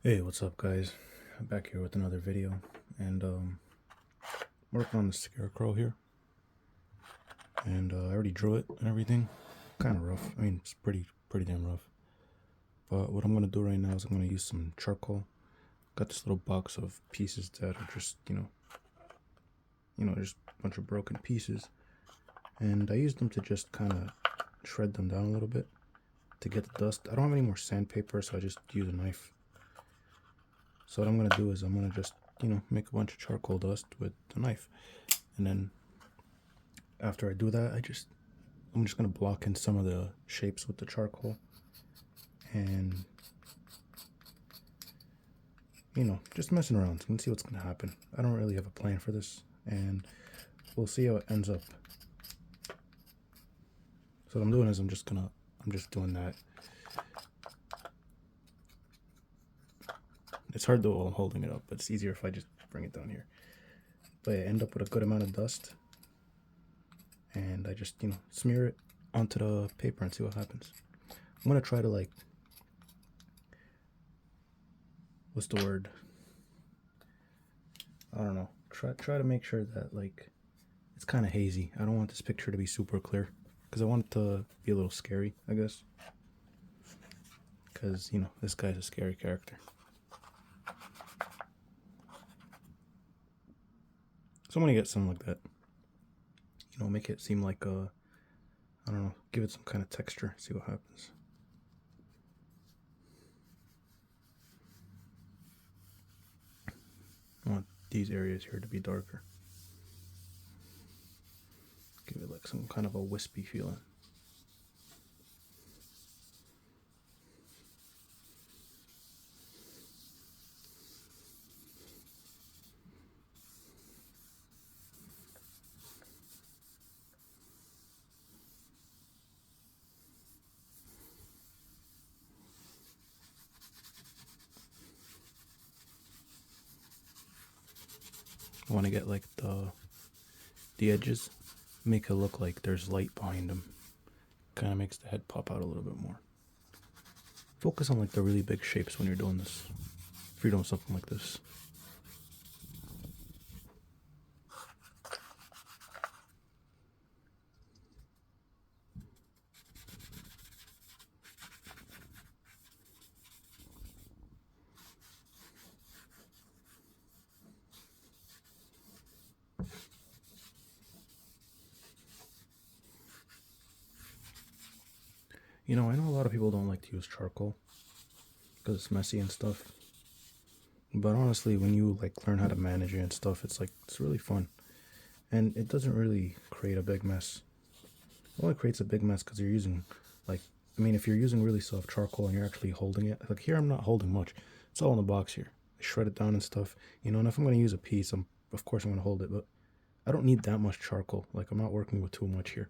Hey, what's up guys? I'm back here with another video, and working on the scarecrow here, and I already drew it and everything. Kind of rough. I mean, it's pretty damn rough. But what I'm gonna do right now is I'm gonna use some charcoal. Got this little box of pieces that are just just a bunch of broken pieces, and I used them to just kind of shred them down a little bit to get the dust. I don't have any more sandpaper, so I just use a knife. So what I'm going to do is I'm going to just, make a bunch of charcoal dust with a knife. And then after I do that, I'm just going to block in some of the shapes with the charcoal. And, just messing around. So let's see what's going to happen. I don't really have a plan for this. And we'll see how it ends up. So what I'm doing is I'm just doing that. It's hard though while I'm holding it up, but it's easier if I just bring it down here. But I end up with a good amount of dust, and I just, smear it onto the paper and see what happens. I'm gonna try to what's the word? I don't know. Try to make sure that it's kind of hazy. I don't want this picture to be super clear because I want it to be a little scary, I guess. Because, this guy's a scary character. So I'm gonna get something like that. Make it seem like I don't know, give it some kind of texture, see what happens. I want these areas here to be darker. Give it like some kind of a wispy feeling. I want to get like the edges, make it look like there's light behind them. Kind of makes the head pop out a little bit more. Focus on the really big shapes when you're doing this, if you're doing something like this. I know a lot of people don't like to use charcoal because it's messy and stuff. But honestly, when you learn how to manage it and stuff, it's really fun. And it doesn't really create a big mess. It only creates a big mess because you're using if you're using really soft charcoal and you're actually holding it, here I'm not holding much. It's all in the box here. I shred it down and stuff. And if I'm going to use a piece, of course I'm going to hold it, but I don't need that much charcoal. I'm not working with too much here.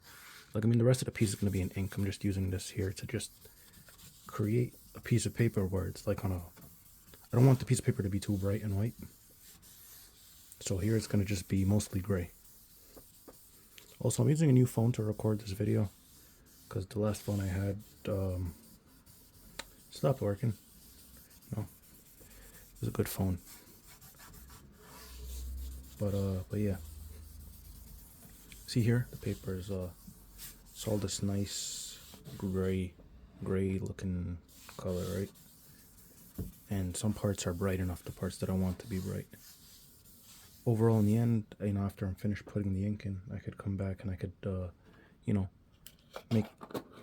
The rest of the piece is going to be in ink. I'm just using this here to just create a piece of paper where it's I don't want the piece of paper to be too bright and white. So here it's going to just be mostly gray. Also, I'm using a new phone to record this video because the last phone I had stopped working. No, it was a good phone. But yeah. See here, the paper is it's all this nice gray looking color, right? And some parts are bright enough, the parts that I want to be bright. Overall, in the end, after I'm finished putting the ink in, I could come back and I could,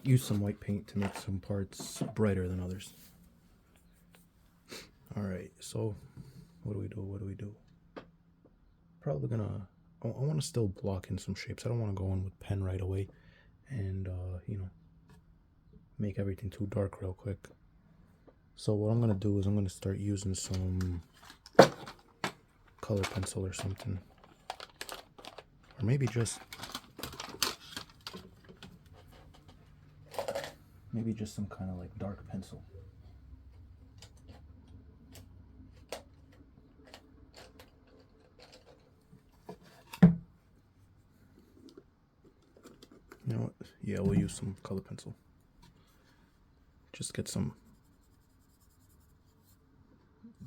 use some white paint to make some parts brighter than others. Alright, so what do we do? Probably gonna, I want to still block in some shapes. I don't want to go in with pen right away and, make everything too dark real quick. So what I'm gonna do is I'm gonna start using some color pencil or something, or maybe just some kind of dark pencil. You know what? Yeah, we'll use some color pencil. Just get some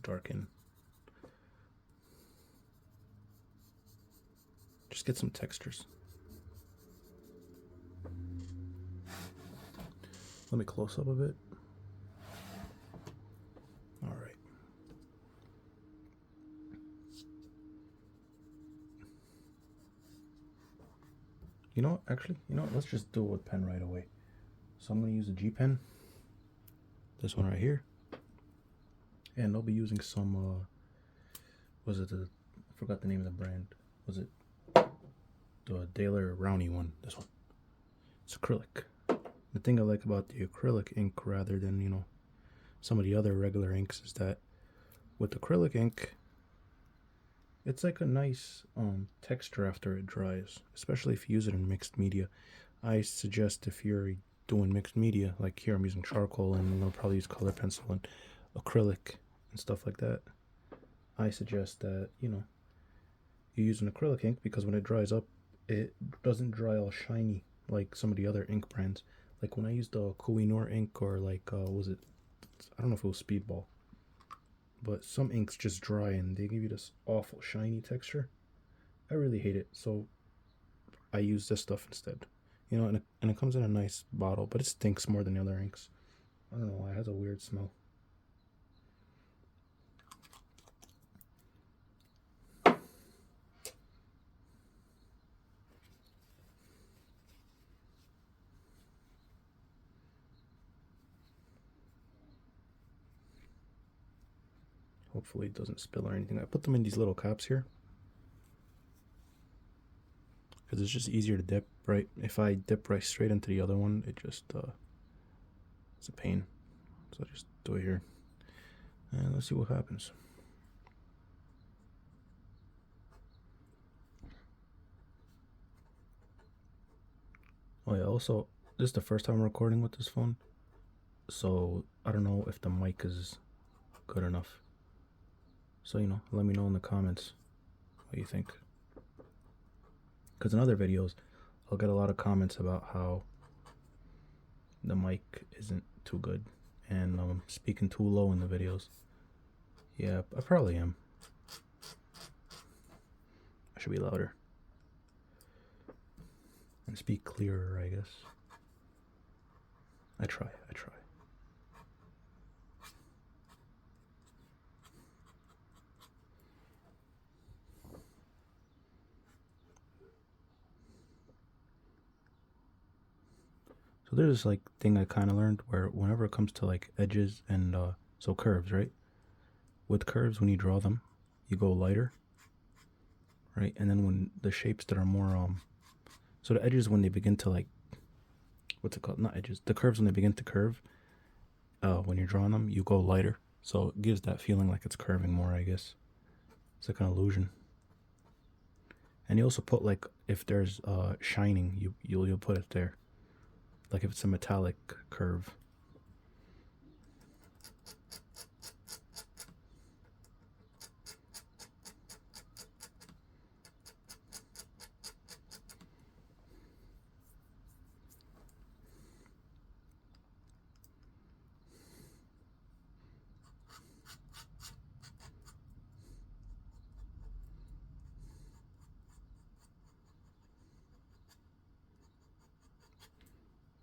darken. Just get some textures. Let me close up a bit. All right. You know what? Actually, you know what? Let's just do it with pen right away. So I'm going to use a G pen. This one right here. And I'll be using some, was it the, I forgot the name of the brand. Was it the Daler Rowney one? This one. It's acrylic. The thing I like about the acrylic ink rather than, you know, some of the other regular inks is that with acrylic ink, it's like a nice texture after it dries, especially if you use it in mixed media. I suggest if you're doing mixed media, like here I'm using charcoal and I'll probably use color pencil and acrylic and stuff like that. I suggest that, you know, you use an acrylic ink because when it dries up, it doesn't dry all shiny like some of the other ink brands. Like when I used the ķohinoor ink or like, was it, I don't know if it was Speedball, but some inks just dry and they give you this awful shiny texture. I really hate it, so I use this stuff instead. You know, and it comes in a nice bottle, but it stinks more than the other inks. I don't know why, it has a weird smell. Hopefully it doesn't spill or anything. I put them in these little cups here because it's just easier to dip, right? If I dip right straight into the other one, it just it's a pain. So I just do it here and let's see what happens. Oh yeah, also this is the first time I'm recording with this phone, so I don't know if the mic is good enough. So, you know, let me know in the comments what you think. Because in other videos, I'll get a lot of comments about how the mic isn't too good and I'm speaking too low in the videos. Yeah, I probably am. I should be louder. And speak clearer, I guess. I try. So there's this like thing I kind of learned where whenever it comes to like edges and so curves, right? With curves, when you draw them, you go lighter, right? And then when the shapes that are more so the edges when they begin to like, what's it called? Not edges. The curves when they begin to curve, when you're drawing them, you go lighter. So it gives that feeling like it's curving more, I guess. It's like an illusion. And you also put like if there's shining, you'll put it there. Like if it's a metallic curve.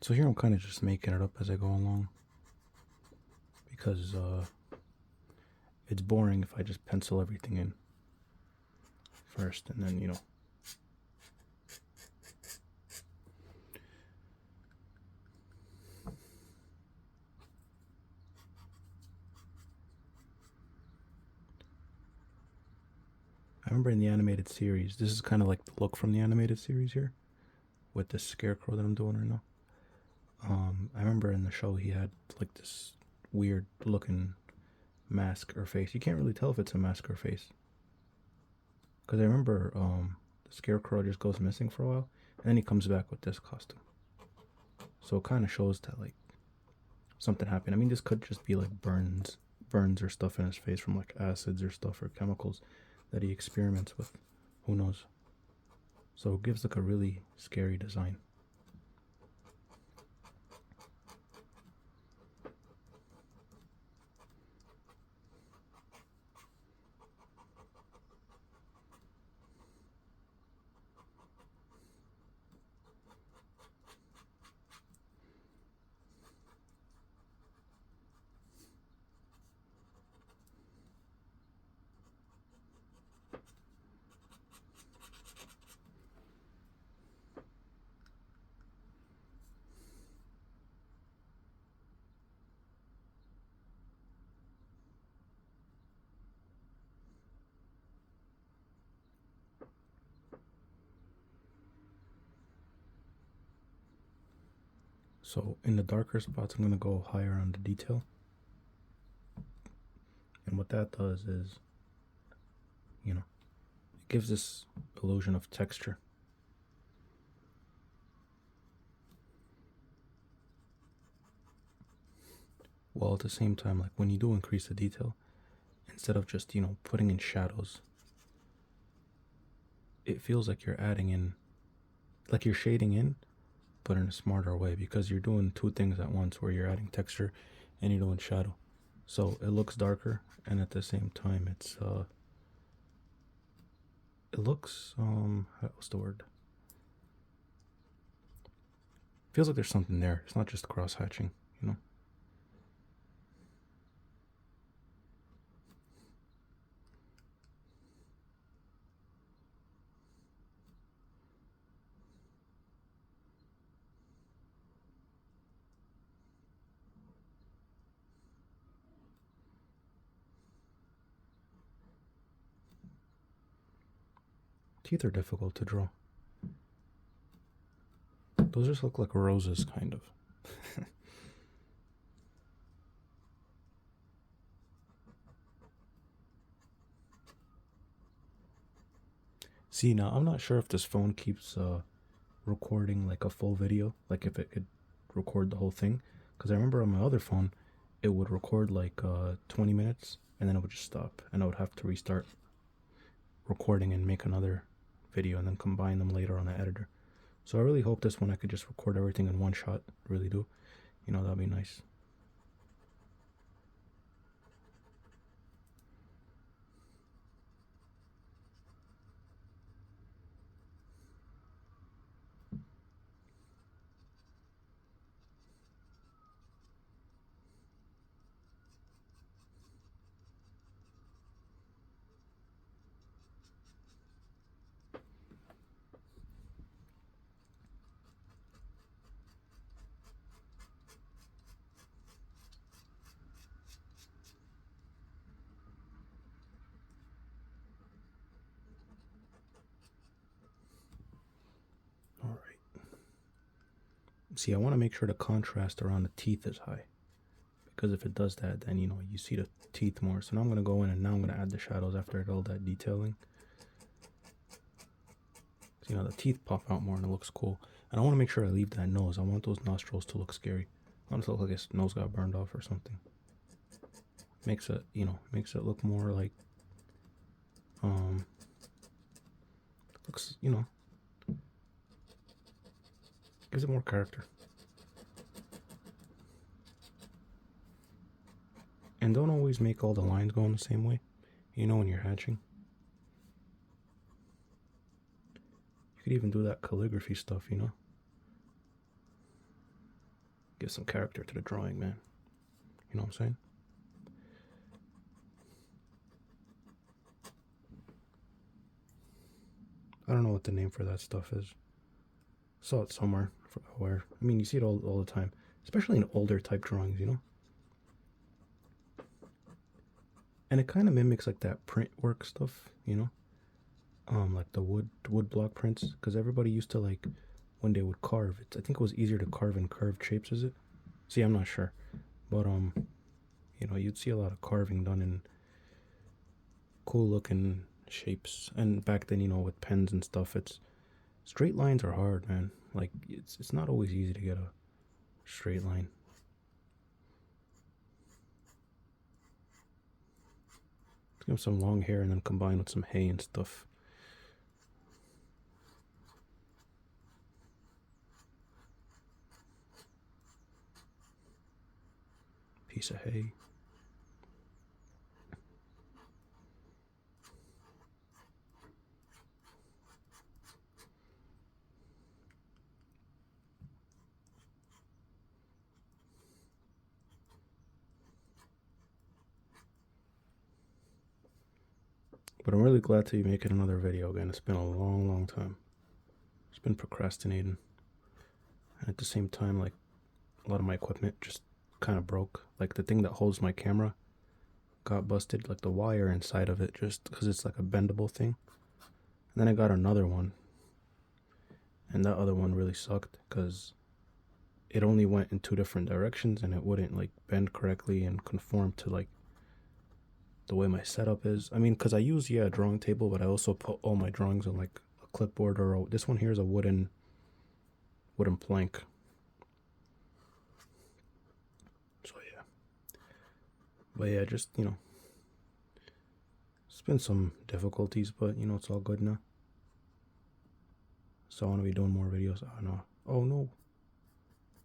So here I'm kind of just making it up as I go along. Because it's boring if I just pencil everything in first and then, you know. I remember in the animated series, this is kind of like the look from the animated series here with this scarecrow that I'm doing right now. I remember in the show he had like this weird looking mask or face. You can't really tell if it's a mask or face. Because I remember the scarecrow just goes missing for a while and then he comes back with this costume. So it kind of shows that like something happened. I mean, this could just be like burns or stuff in his face from like acids or stuff or chemicals that he experiments with. Who knows? So it gives like a really scary design. So in the darker spots, I'm going to go higher on the detail. And what that does is, you know, it gives this illusion of texture. While at the same time, like when you do increase the detail, instead of just, putting in shadows, it feels like you're adding in, like you're shading in, but in a smarter way, because you're doing two things at once, where you're adding texture and you're doing shadow. So it looks darker, and at the same time it looks, what's the word? Feels like there's something there. It's not just cross hatching, Teeth are difficult to draw. Those just look like roses, kind of. See, now I'm not sure if this phone keeps recording like a full video, like if it could record the whole thing, because I remember on my other phone it would record like 20 minutes and then it would just stop, and I would have to restart recording and make another video and then combine them later on the editor. So I really hope this one I could just record everything in one shot. Really do. That'd be nice. See, I want to make sure the contrast around the teeth is high, because if it does that, then you see the teeth more. So now I'm going to go in and now I'm going to add the shadows after I did all that detailing. So, the teeth pop out more and it looks cool. And I want to make sure I leave that nose. I want those nostrils to look scary. I want it to look like his nose got burned off or something. Makes it, look more like, looks, gives it more character. And don't always make all the lines go in the same way, when you're hatching. You could even do that calligraphy stuff, Give some character to the drawing, man. You know what I'm saying? I don't know what the name for that stuff is. Saw it somewhere. I forgot where. I mean, you see it all the time, especially in older type drawings, And it kind of mimics like that print work stuff, like the wood block prints, because everybody used to, like, when they would carve it, I think it was easier to carve in curved shapes, is it? See, I'm not sure, but you'd see a lot of carving done in cool looking shapes. And back then, with pens and stuff, straight lines are hard, man. Like, it's not always easy to get a straight line. Let's give him some long hair and then combine with some hay and stuff. Piece of hay. But I'm really glad to be making another video again. It's been a long, long time. It's been procrastinating. And at the same time, like, a lot of my equipment just kind of broke. Like, the thing that holds my camera got busted. Like, the wire inside of it, just because it's like a bendable thing. And then I got another one. And that other one really sucked because it only went in 2 different directions and it wouldn't like bend correctly and conform to like the way my setup is. I mean, because I use a drawing table, but I also put all my drawings on like a clipboard, or this one here is a wooden plank. So yeah, but yeah, just it's been some difficulties, but it's all good now. So I want to be doing more videos. Oh no, oh no,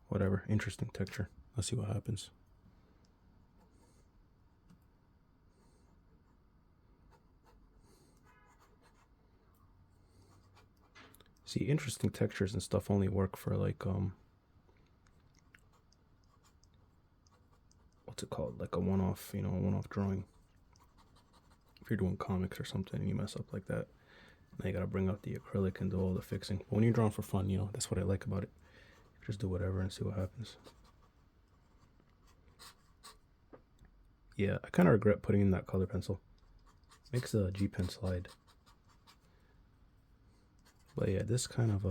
whatever. Interesting texture. Let's see what happens. See, interesting textures and stuff only work for like what's it called, like a one-off, a one-off drawing. If you're doing comics or something and you mess up like that, now you gotta bring out the acrylic and do all the fixing. But when you're drawing for fun, that's what I like about it. Just do whatever and see what happens. Yeah, I kind of regret putting in that color pencil. Makes the G pen slide. But yeah, this kind of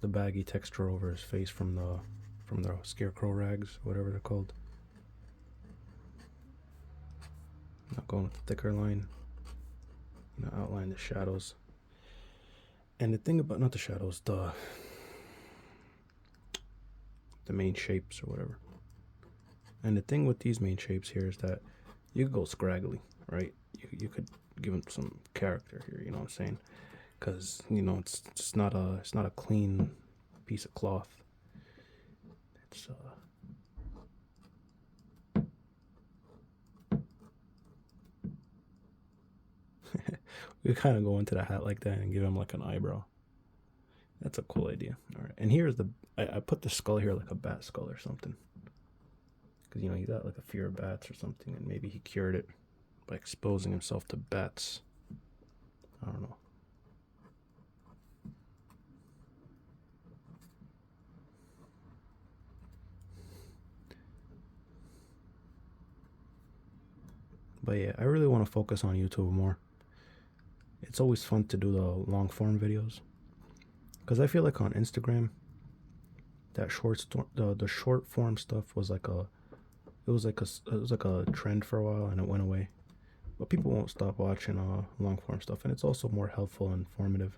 the baggy texture over his face from the SCARECROW rags, whatever they're called. Not going with the thicker line. Outline the shadows. And the thing about, not the shadows, the main shapes or whatever. And the thing with these main shapes here is that you could go scraggly, right? You could give them some character here, you know what I'm saying? Because it's not a clean piece of cloth. It's we kind of go into the hat like that and give him like an eyebrow. That's a cool idea. All right, and here's I put the skull here like a bat skull or something, because he got like a fear of bats or something, and maybe he cured it by exposing himself to bats. I don't know. But yeah, I really want to focus on YouTube more. It's always fun to do the long form videos, because I feel like on Instagram, that the short form stuff was like it was like a trend for a while, and it went away. But people won't stop watching long form stuff, and it's also more helpful and informative.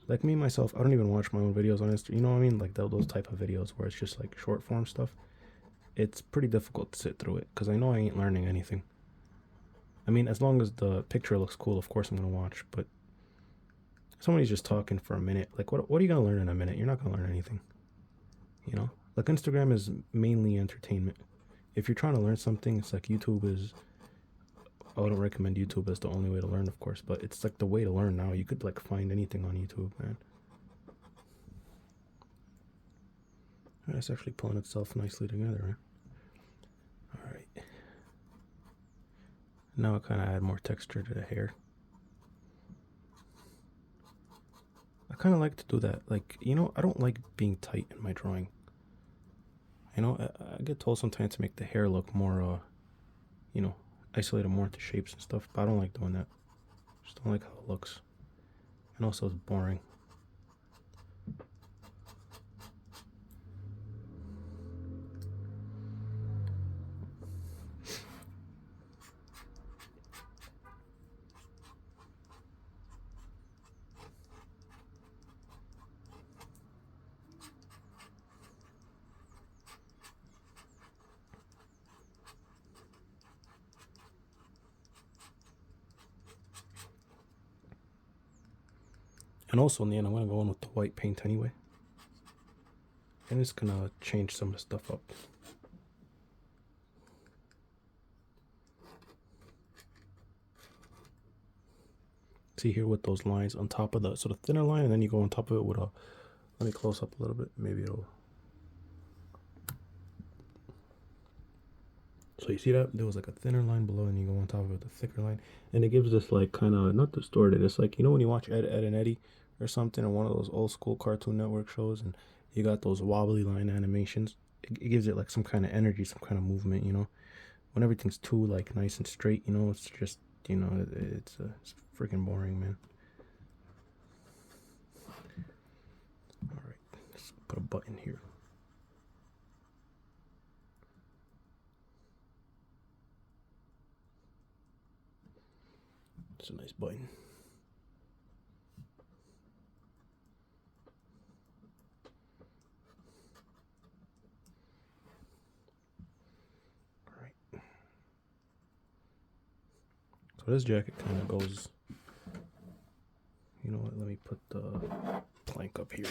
Like me myself, I don't even watch my own videos on Instagram. You know what I mean? Like those type of videos where it's just like short form stuff. It's pretty difficult to sit through it, because I know I ain't learning anything. I mean, as long as the picture looks cool, of course I'm gonna watch. But if somebody's just talking for a minute, like what are you gonna learn in a minute? You're not gonna learn anything. Like Instagram is mainly entertainment. If you're trying to learn something, it's like YouTube is. I wouldn't recommend YouTube as the only way to learn, of course, but it's like the way to learn now. You could like find anything on YouTube, man. It's actually pulling itself nicely together, right? All right. Now I kind of add more texture to the hair. I kind of like to do that. Like, I don't like being tight in my drawing. I get told sometimes to make the hair look more, isolate it more into shapes and stuff, but I don't like doing that. Just don't like how it looks. And also it's boring. And also in the end, I'm going to go in with the white paint anyway. And it's going to change some of the stuff up. See here with those lines on top of the thinner line, and then you go on top of it with a, let me close up a little bit, maybe it'll. So you see that? There was like a thinner line below, and you go on top of it with a thicker line. And it gives this like kind of, not distorted, it's like, when you watch Ed, and Eddie or something, or one of those old school Cartoon Network shows, and you got those wobbly line animations, it gives it like some kind of energy, some kind of movement, When everything's too like nice and straight, it's just, it's freaking boring, man. All right, let's put a button here. It's a nice button. All right. So this jacket kind of goes, you know what, let me put the plank up here.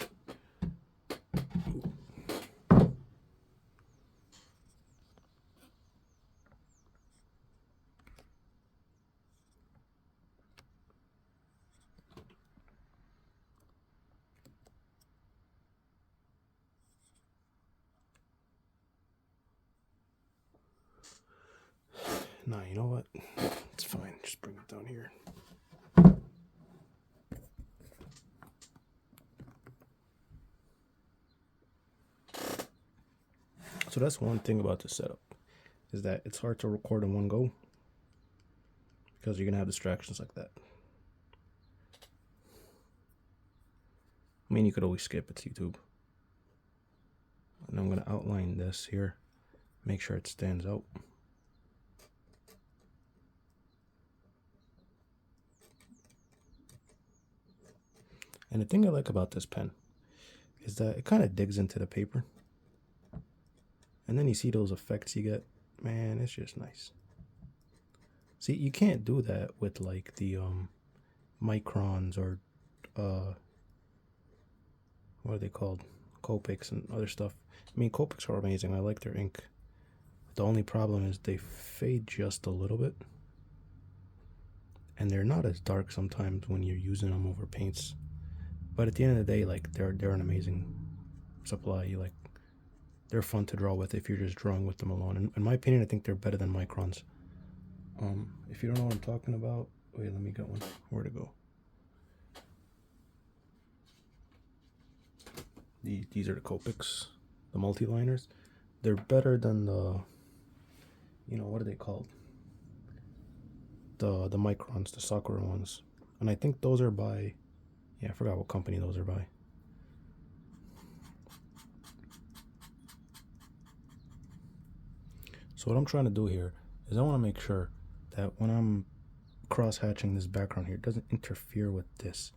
Nah, you know what? It's fine. Just bring it down here. So that's one thing about the setup, is that it's hard to record in one go because you're gonna have distractions like that. I mean, you could always skip, it's YouTube. And I'm gonna outline this here, make sure it stands out. And the thing I like about this pen is that it kind of digs into the paper. And then you see those effects you get. Man, it's just nice. See, you can't do that with like the microns or what are they called? Copics and other stuff. I mean, Copics are amazing. I like their ink. The only problem is they fade just a little bit. And they're not as dark sometimes when you're using them over paints. But at the end of the day, like they're an amazing supply. They're fun to draw with if you're just drawing with them alone. And in my opinion, I think they're better than microns. If you don't know what I'm talking about, wait, let me get one. Where to go? These are the Copics, the multi-liners. They're better than the, you know, what are they called? The microns, the Sakura ones. And I think those are by, yeah, I forgot what company those are by. So what I'm trying to do here is I want to make sure that when I'm cross-hatching this background here, it doesn't interfere with this.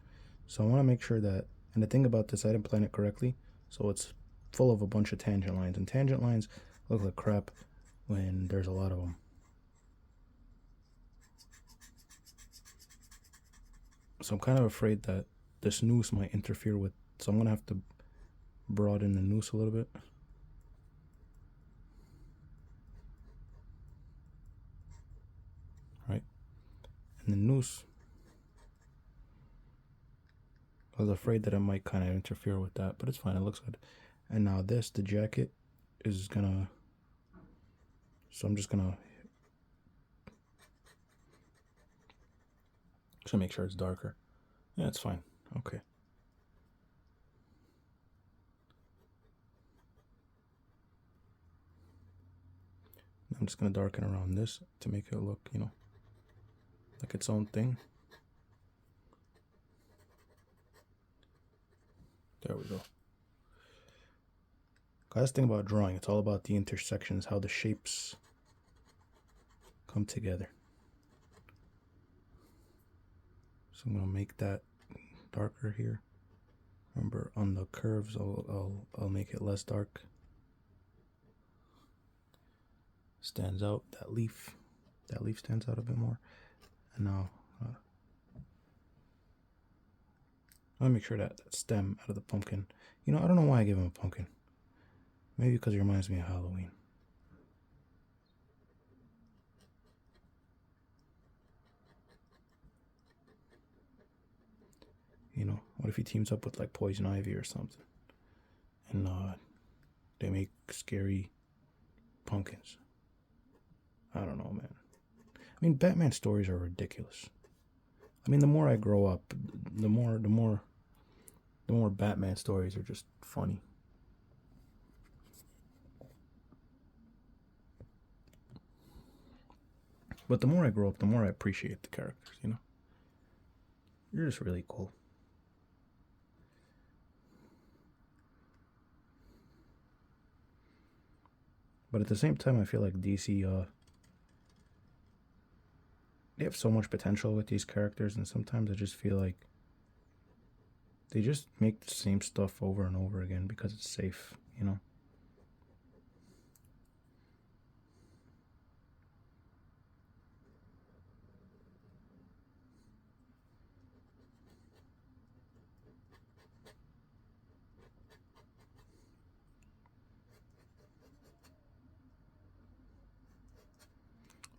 So I want to make sure that, and the thing about this, I didn't plan it correctly, so it's full of a bunch of tangent lines, and tangent lines look like crap when there's a lot of them. So I'm kind of afraid that this noose might interfere with, so I'm going to have to broaden the noose a little bit. Right? And the noose, I was afraid that it might kind of interfere with that, but it's fine, it looks good. And now this, the jacket, is gonna, so I'm just gonna make sure it's darker. Yeah, it's fine, okay. I'm just gonna darken around this to make it look, you know, like its own thing. There we go. Guys, thing about drawing, it's all about the intersections, how the shapes come together. So I'm gonna make that darker here. Remember, on the curves, I'll make it less dark. Stands out, that leaf stands out a bit more. And now I'll make sure that stem out of the pumpkin, you know, I don't know why I gave him a pumpkin. Maybe because it reminds me of Halloween. You know, what if he teams up with like Poison Ivy or something, and they make scary pumpkins? I don't know, man. I mean, Batman stories are ridiculous. I mean, the more I grow up, the more Batman stories are just funny. But the more I grow up, the more I appreciate the characters, you know? You're just really cool. But at the same time, I feel like DC, they have so much potential with these characters, and sometimes I just feel like they just make the same stuff over and over again because it's safe, you know?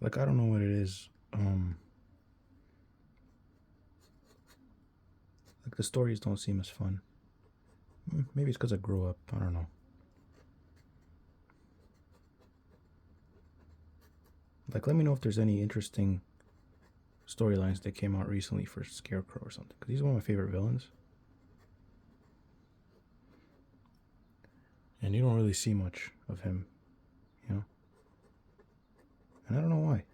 Like, I don't know what it is. Like, the stories don't seem as fun. Maybe it's because I grew up. I don't know. Like, let me know if there's any interesting storylines that came out recently for Scarecrow or something. Because he's one of my favorite villains. And you don't really see much of him, you know? And I don't know why.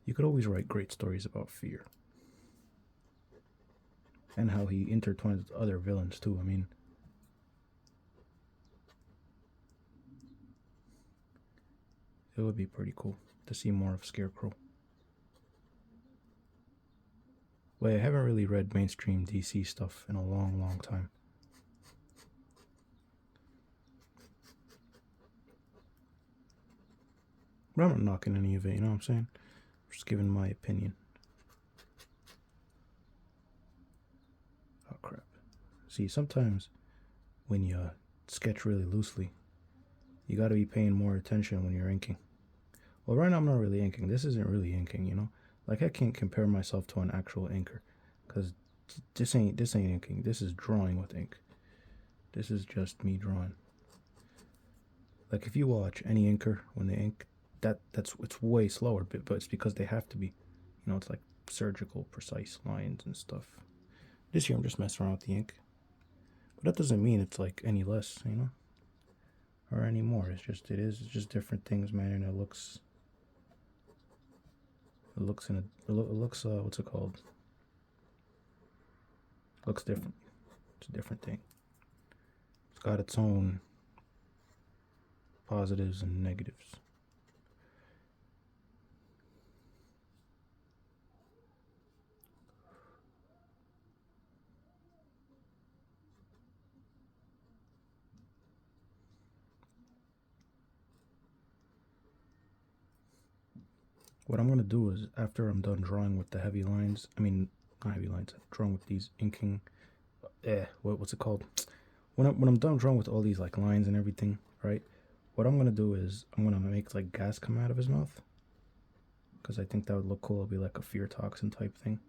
You could always write great stories about fear. And how he intertwines with other villains, too. I mean, it would be pretty cool to see more of Scarecrow. Wait, I haven't really read mainstream DC stuff in a long, long time. But I'm not knocking any of it, you know what I'm saying? Just giving my opinion. Oh, crap. See, sometimes when you sketch really loosely, you gotta be paying more attention when you're inking. Well, right now I'm not really inking. This isn't really inking, you know? Like, I can't compare myself to an actual inker, because this ain't inking. This is drawing with ink. This is just me drawing. Like, if you watch any inker when they ink, it's way slower, but it's because they have to be. You know, it's like surgical, precise lines and stuff. This year I'm just messing around with the ink. But that doesn't mean it's like any less, you know? Or any more. It's just different things, man, and it looks what's it called? Looks different. It's a different thing. It's got its own positives and negatives. What I'm gonna do is, after I'm done drawing with the heavy lines, I mean, not heavy lines, drawing with these inking, what's it called? When I'm done drawing with all these like lines and everything, right? What I'm gonna do is I'm gonna make like gas come out of his mouth, because I think that would look cool. It'll be like a fear toxin type thing.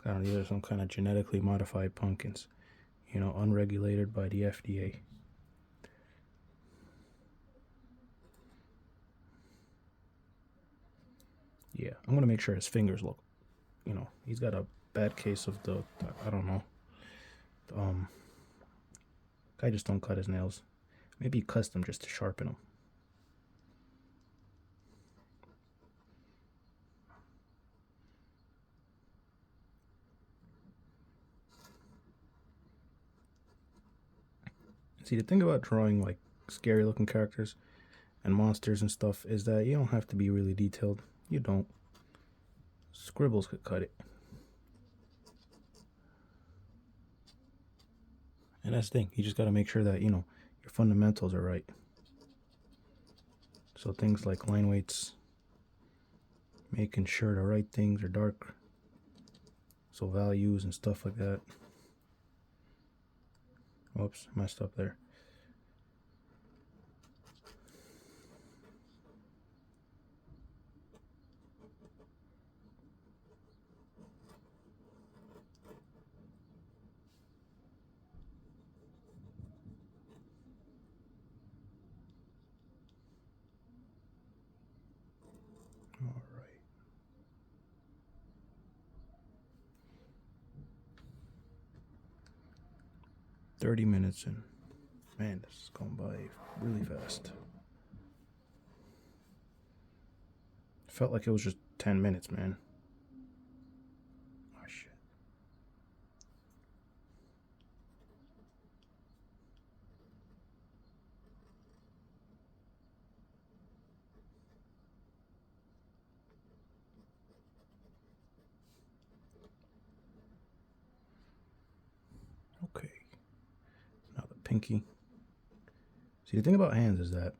I don't know, these are some kind of genetically modified pumpkins, you know, unregulated by the FDA. Yeah, I'm gonna make sure his fingers look, you know, he's got a bad case of the, I don't know, I just don't cut his nails. Maybe he cuts them just to sharpen them. See, the thing about drawing like scary looking characters and monsters and stuff is that you don't have to be really detailed. You don't. Scribbles could cut it. And that's the thing. You just got to make sure that, you know, your fundamentals are right. So things like line weights, making sure the right things are dark. So values and stuff like that. Oops, messed up there. All right. "30 minutes in. Man, this is going by really fast. Felt like it was just 10 minutes, man. Oh, shit. pinky. See, the thing about hands is that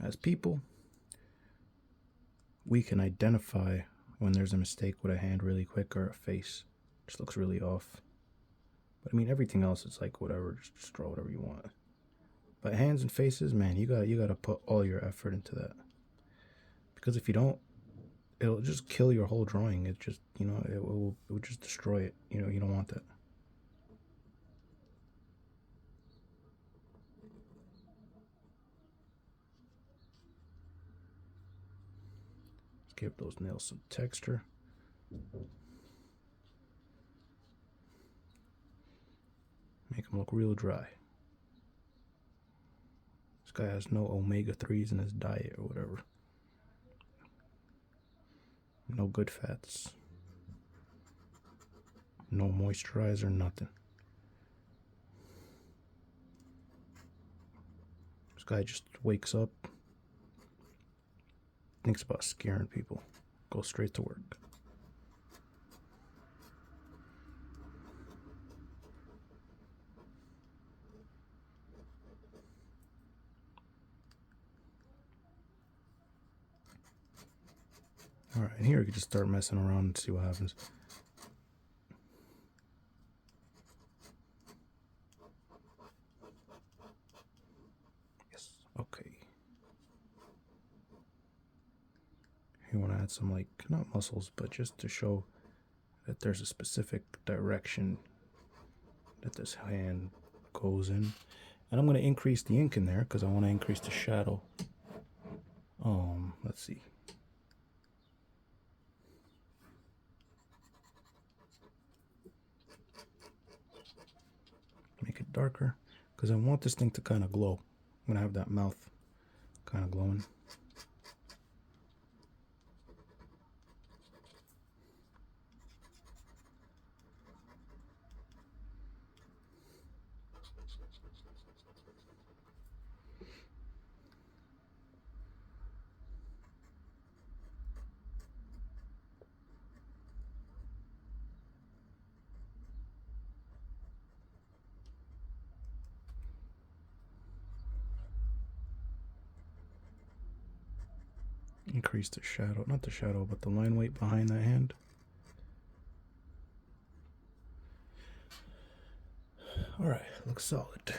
as people, we can identify when there's a mistake with a hand really quick or a face. It just looks really off. But I mean, everything else is like whatever, just draw whatever you want. But hands and faces, man, you gotta put all your effort into that. Because if you don't, it'll just kill your whole drawing. It just, you know, it will just destroy it. You know, you don't want that. Let's give those nails some texture. Make them look real dry. This guy has no omega-3s in his diet or whatever. No good fats. No moisturizer, nothing. This guy just wakes up, thinks about scaring people, goes straight to work. Alright, and here we can just start messing around and see what happens. Yes, okay. You want to add some, like, not muscles, but just to show that there's a specific direction that this hand goes in. And I'm going to increase the ink in there because I want to increase the shadow. Let's see. Make it darker because I want this thing to kind of glow. I'm going to have that mouth kind of glowing. Increase the shadow, not the shadow, but the line weight behind that hand. Alright, looks solid.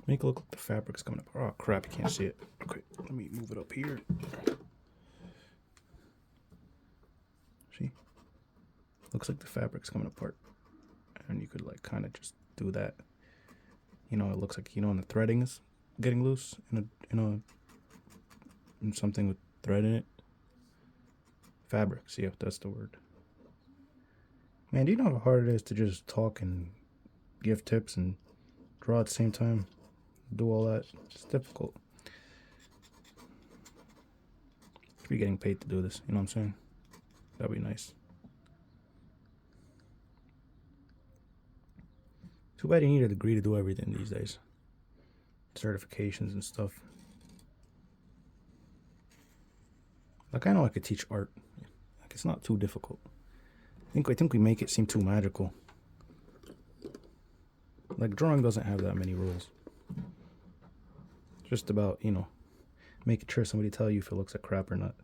Make it look like the fabric's coming up. Oh crap, you can't see it. Okay, let me move it up here. See? Looks like the fabric's coming apart. And you could like kind of just do that. You know, it looks like, you know, when the threading is getting loose in something with thread in it. Fabric, see if that's the word. Man, do you know how hard it is to just talk and give tips and draw at the same time? Do all that. It's difficult. If you're getting paid to do this, you know what I'm saying? That'd be nice. Too bad you need a degree to do everything these days. Certifications and stuff. Like, I know I could teach art. Like, it's not too difficult. I think we make it seem too magical. Like, drawing doesn't have that many rules. Just about, you know, making sure somebody tell you if it looks like crap or not.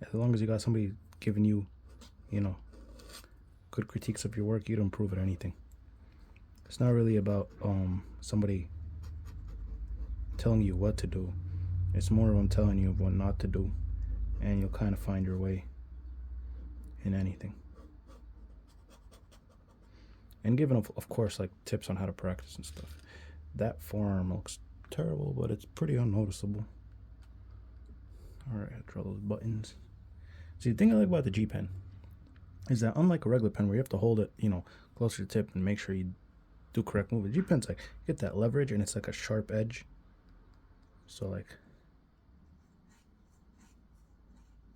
As long as you got somebody giving you, you know, good critiques of your work, you'd improve at anything. It's not really about somebody telling you what to do. It's more of them telling you what not to do, and you'll kind of find your way in anything. And giving, of course, like tips on how to practice and stuff. That forearm looks terrible, but it's pretty unnoticeable. Alright, draw those buttons. See, the thing I like about the G pen is that unlike a regular pen where you have to hold it, you know, closer to the tip and make sure you do correct movement, G pen's like, you get that leverage and it's like a sharp edge. So like,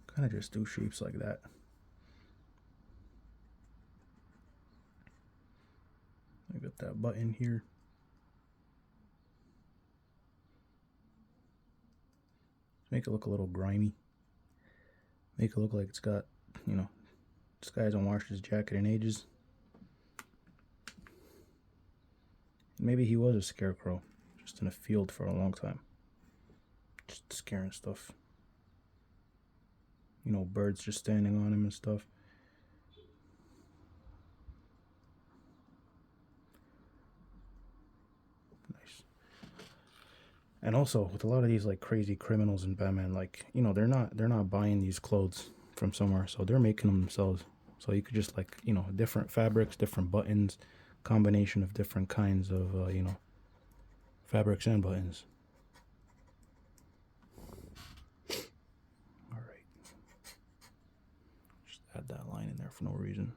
kind of just do shapes like that. I got that button here. make it look a little grimy. Make it look like it's got, you know, this guy hasn't washed his jacket in ages. Maybe he was a scarecrow, just in a field for a long time. Just scaring stuff. You know, birds just standing on him and stuff. Nice. And also, with a lot of these like crazy criminals in Batman, like, you know, they're not buying these clothes from somewhere, so they're making them themselves. So you could just like, you know, different fabrics, different buttons, combination of different kinds of, you know, fabrics and buttons. All right. Just add that line in there for no reason.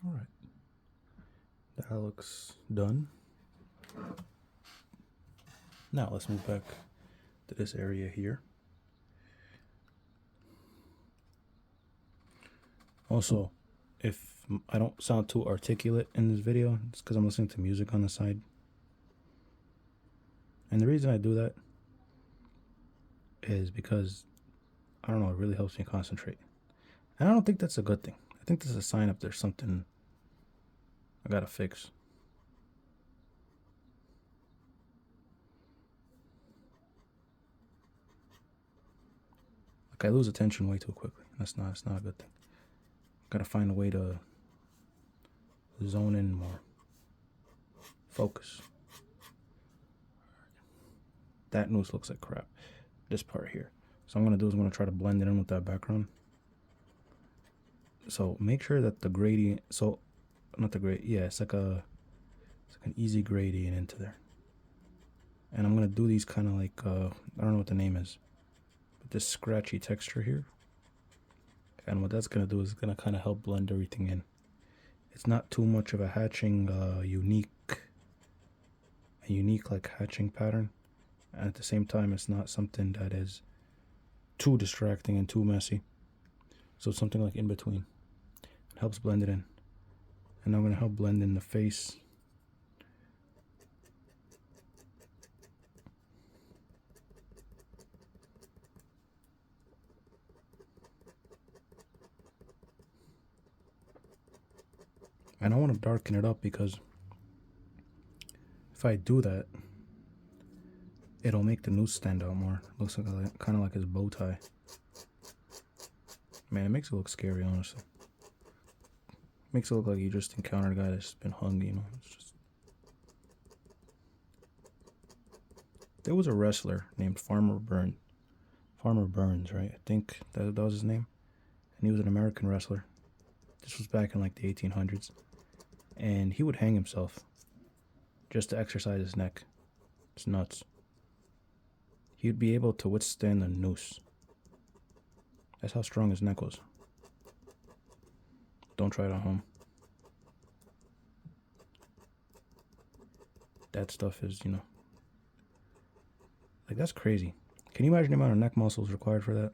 All right. That looks done. Now let's move back to this area here. Also, if I don't sound too articulate in this video, it's because I'm listening to music on the side. And the reason I do that is because, I don't know, it really helps me concentrate. And I don't think that's a good thing. I think this is a sign if there's something I gotta fix. Like I lose attention way too quickly. It's not a good thing. Gotta find a way to zone in more. Focus. That noose looks like crap. This part here. So I'm gonna do is I'm gonna try to blend it in with that background. So make sure that the gradient, so not the gradient, yeah, it's like an easy gradient into there. And I'm gonna do these kind of like I don't know what the name is, but this scratchy texture here. And what that's gonna do is gonna kind of help blend everything in. It's not too much of a hatching, unique like hatching pattern, and at the same time, it's not something that is too distracting and too messy. So it's something like in between. It helps blend it in. And I'm gonna help blend in the face. And I want to darken it up because if I do that, it'll make the noose stand out more. Looks like kind of like his bow tie. Man, it makes it look scary, honestly. Makes it look like you just encountered a guy that's been hung, you know. It's just... There was a wrestler named Farmer Burns, right? I think that was his name. And he was an American wrestler. This was back in like the 1800s. And he would hang himself just to exercise his neck. It's nuts. He'd be able to withstand the noose. That's how strong his neck was. Don't try it at home. That stuff is, you know, like that's crazy. Can you imagine the amount of neck muscles required for that?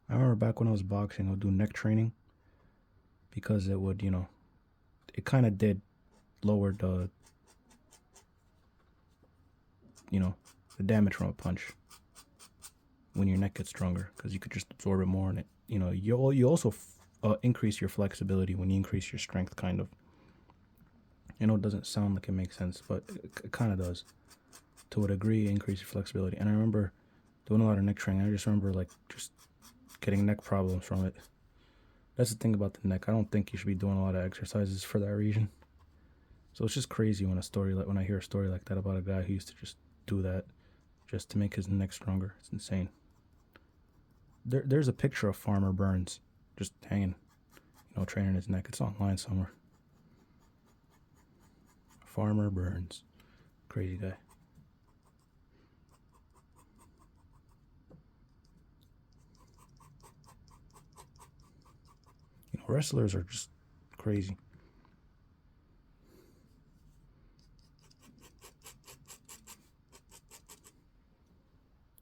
I remember back when I was boxing, I would do neck training because it would, you know, it kind of did lower the, you know, the damage from a punch when your neck gets stronger because you could just absorb it more, and it, you know, you also increase your flexibility when you increase your strength, kind of. I know it doesn't sound like it makes sense, but it kind of does. To a degree, increase your flexibility. And I remember doing a lot of neck training. I just remember like just getting neck problems from it. That's the thing about the neck. I don't think you should be doing a lot of exercises for that reason. So it's just crazy when I hear a story like that about a guy who used to just do that just to make his neck stronger. It's insane. There's a picture of Farmer Burns just hanging, you know, training his neck. It's online somewhere. Farmer Burns. Crazy guy. You know, wrestlers are just crazy.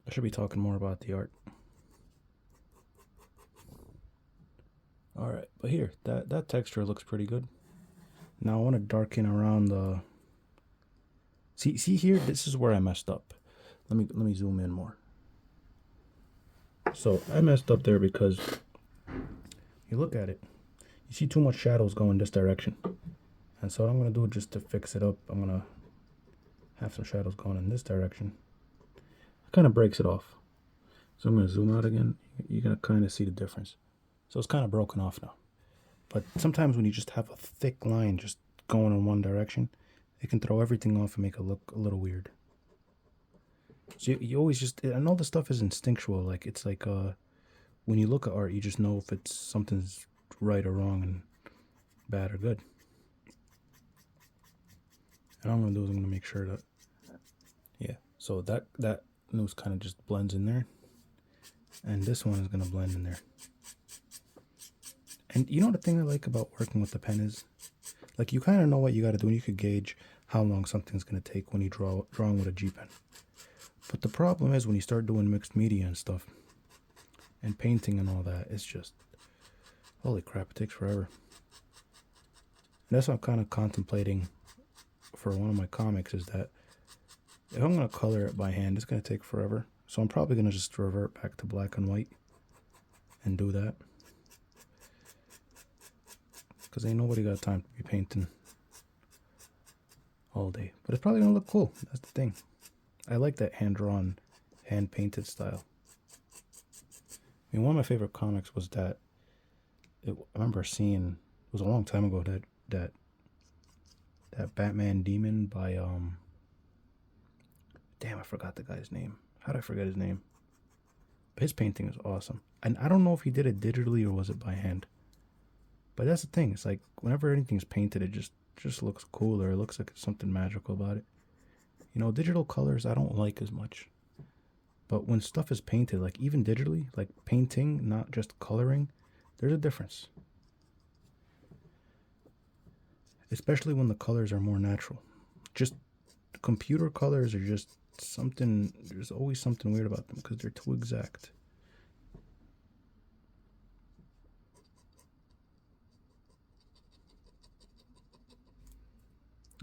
I should be talking more about the art. All right, but here, that texture looks pretty good. Now I want to darken around the. See here, this is where I messed up. Let me zoom in more. So I messed up there because you look at it, you see too much shadows going this direction. And so what I'm gonna do just to fix it up, I'm gonna have some shadows going in this direction. It kind of breaks it off. So I'm gonna zoom out again. You're gonna kind of see the difference. So it's kind of broken off now. But sometimes when you just have a thick line just going in one direction, it can throw everything off and make it look a little weird. So you always just, and all the stuff is instinctual. Like it's like when you look at art, you just know if it's something's right or wrong and bad or good. And all I'm gonna do is I'm gonna make sure that, yeah. So that news kind of just blends in there, and this one is gonna blend in there. And you know the thing I like about working with the pen is, like you kind of know what you got to do, and you could gauge how long something's gonna take when you drawing with a G pen. But the problem is when you start doing mixed media and stuff, and painting and all that, it's just, holy crap, it takes forever. And that's what I'm kind of contemplating for one of my comics, is that if I'm going to color it by hand, it's going to take forever. So I'm probably going to just revert back to black and white and do that. Because ain't nobody got time to be painting all day. But it's probably going to look cool. That's the thing. I like that hand-drawn, hand-painted style. I mean, one of my favorite comics was that, I remember seeing, it was a long time ago, that Batman Demon by, damn, I forgot the guy's name. How did I forget his name? But his painting is awesome. And I don't know if he did it digitally or was it by hand. But that's the thing. It's like, whenever anything's painted, it just looks cooler. It looks like there's something magical about it. You know, digital colors I don't like as much. But when stuff is painted, like even digitally, like painting, not just coloring, there's a difference. Especially when the colors are more natural. Just computer colors are just something, there's always something weird about them because they're too exact.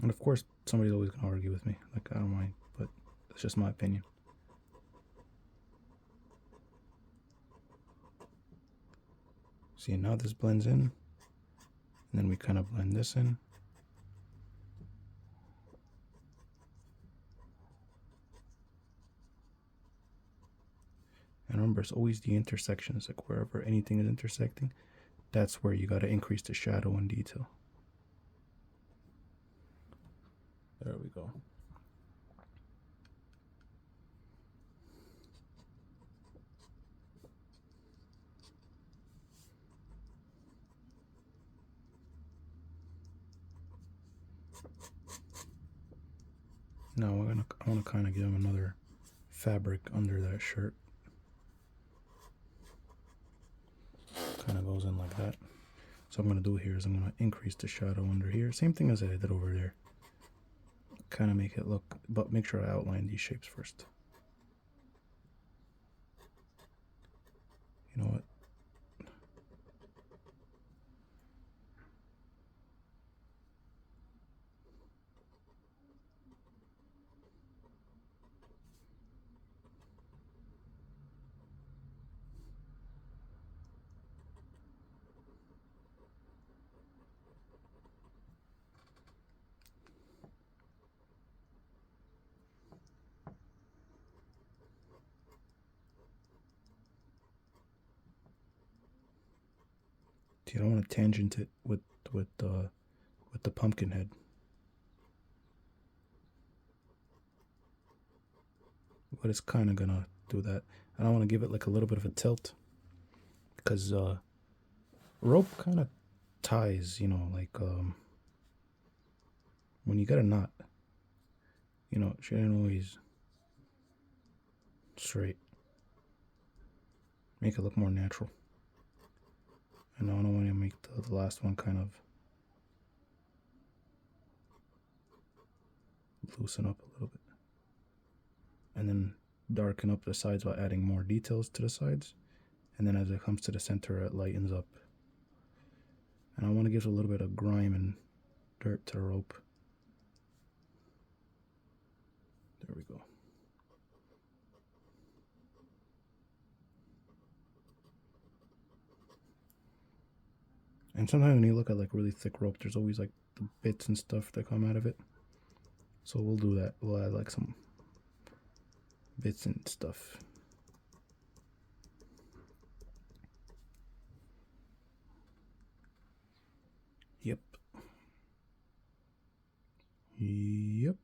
And of course, somebody's always going to argue with me. Like, I don't mind, but it's just my opinion. See, now this blends in. And then we kind of blend this in. And remember, it's always the intersections. Like, wherever anything is intersecting, that's where you got to increase the shadow and detail. There we go. Now I want to kind of give him another fabric under that shirt. Kind of goes in like that. So what I'm going to do here is I'm going to increase the shadow under here. Same thing as I did over there. Kind of make it look, but make sure I outline these shapes first. You know what? See, I don't want to tangent it with the pumpkin head. But it's kind of gonna do that. I don't want to give it like a little bit of a tilt, because rope kind of ties, you know, like when you got a knot, you know, it shouldn't always straight. Make it look more natural. And I don't want to make the last one kind of loosen up a little bit. And then darken up the sides by adding more details to the sides. And then as it comes to the center, it lightens up. And I want to give a little bit of grime and dirt to the rope. There we go. And sometimes when you look at like really thick rope, there's always like the bits and stuff that come out of it. So we'll do that. We'll add like some bits and stuff. Yep. Yep.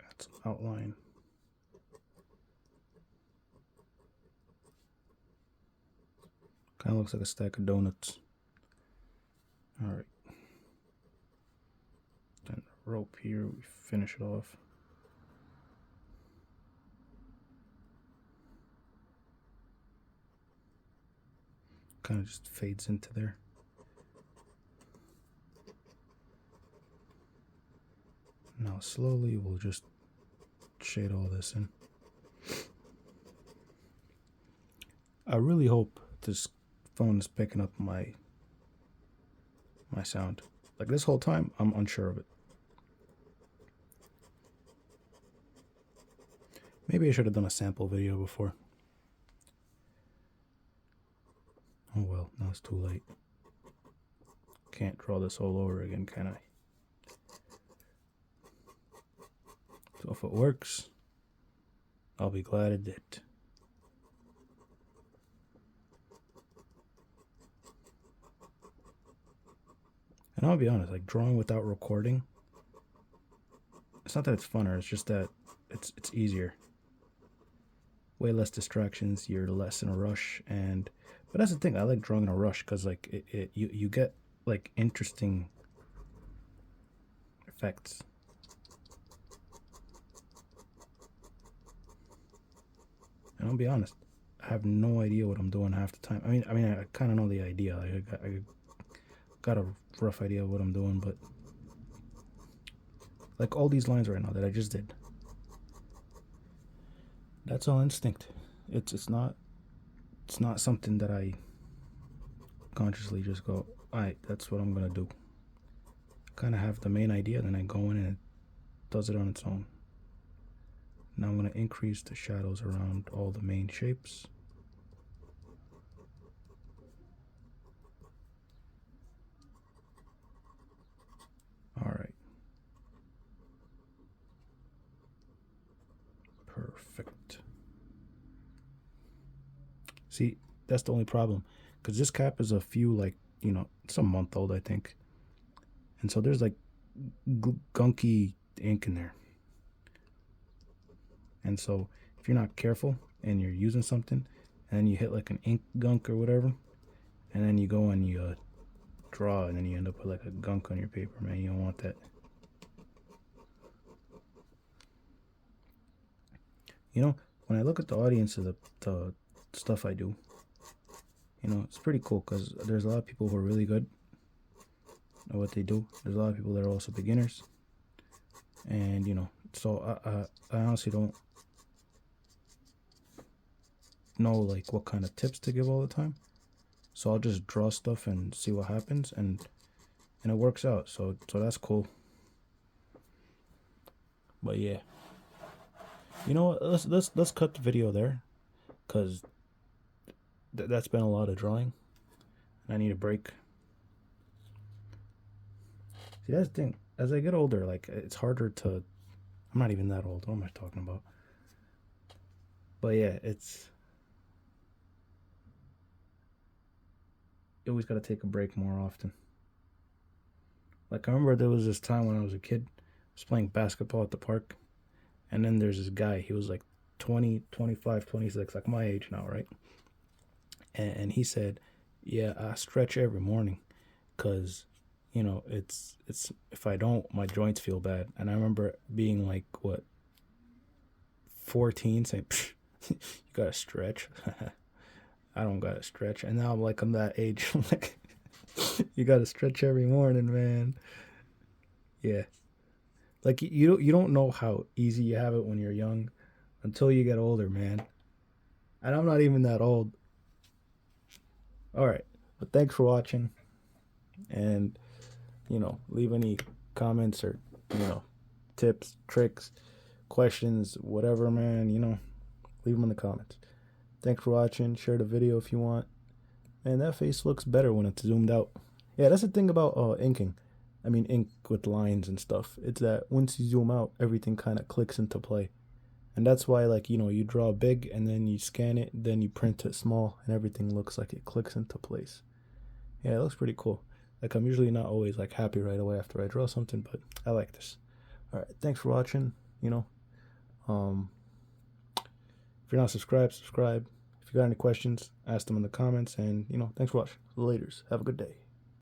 Add some outline. Kind of looks like a stack of donuts. All right. Then the rope here, we finish it off. Kind of just fades into there. Now slowly we'll just shade all this in. I really hope this phone is picking up my sound. Like this whole time, I'm unsure of it. Maybe I should have done a sample video before. Oh well, now it's too late. Can't draw this all over again, can I? So if it works, I'll be glad it did. And I'll be honest, like drawing without recording, it's not that it's funner, it's just that it's easier. Way less distractions, you're less in a rush, but that's the thing, I like drawing in a rush because like you get like interesting effects. And I'll be honest, I have no idea what I'm doing half the time. I mean, I kind of know the idea. I got a rough idea of what I'm doing, but like all these lines right now that I just did, that's all instinct. It's not something that I consciously just go, alright, that's what I'm gonna do. I kind of have the main idea, then I go in and it does it on its own. Now I'm going to increase the shadows around all the main shapes. All right. Perfect. See, that's the only problem, because this cap is a few, like, you know, it's a month old, I think. And so there's like gunky ink in there. And so if you're not careful and you're using something and then you hit like an ink gunk or whatever, and then you go and you draw and then you end up with like a gunk on your paper, man, you don't want that. You know, when I look at the audience of the stuff I do, you know, it's pretty cool because there's a lot of people who are really good at what they do. There's a lot of people that are also beginners. And, you know, so I honestly don't know like what kind of tips to give all the time. So I'll just draw stuff and see what happens, and it works out. So that's cool. But yeah, you know what? Let's cut the video there, cause that's been a lot of drawing. I need a break. See, that's the thing. As I get older, like it's harder to. I'm not even that old. What am I talking about? But yeah, you always got to take a break more often. Like I remember there was this time when I was a kid, I was playing basketball at the park, and then there's this guy, he was like 20, 25, 26, like my age now, right? And he said, yeah, I stretch every morning because, you know, it's if I don't, my joints feel bad. And I remember being like, what, 14, saying, you gotta stretch. I don't gotta stretch. And now I'm that age. I'm like, you gotta stretch every morning, man. Yeah. Like you don't know how easy you have it when you're young until you get older, man. And I'm not even that old. All right, but thanks for watching, and leave any comments or tips, tricks, questions, whatever, man. Leave them in the comments. Thanks for watching. Share the video if you want. And that face looks better when it's zoomed out. Yeah, that's the thing about inking. I mean, ink with lines and stuff. It's that once you zoom out, everything kind of clicks into play. And that's why, like, you draw big and then you scan it, then you print it small, and everything looks like it clicks into place. Yeah, it looks pretty cool. Like, I'm usually not always, like, happy right away after I draw something, but I like this. All right, thanks for watching. If you're not subscribed, subscribe. If you got any questions, ask them in the comments. And, thanks for watching. Laters. Have a good day.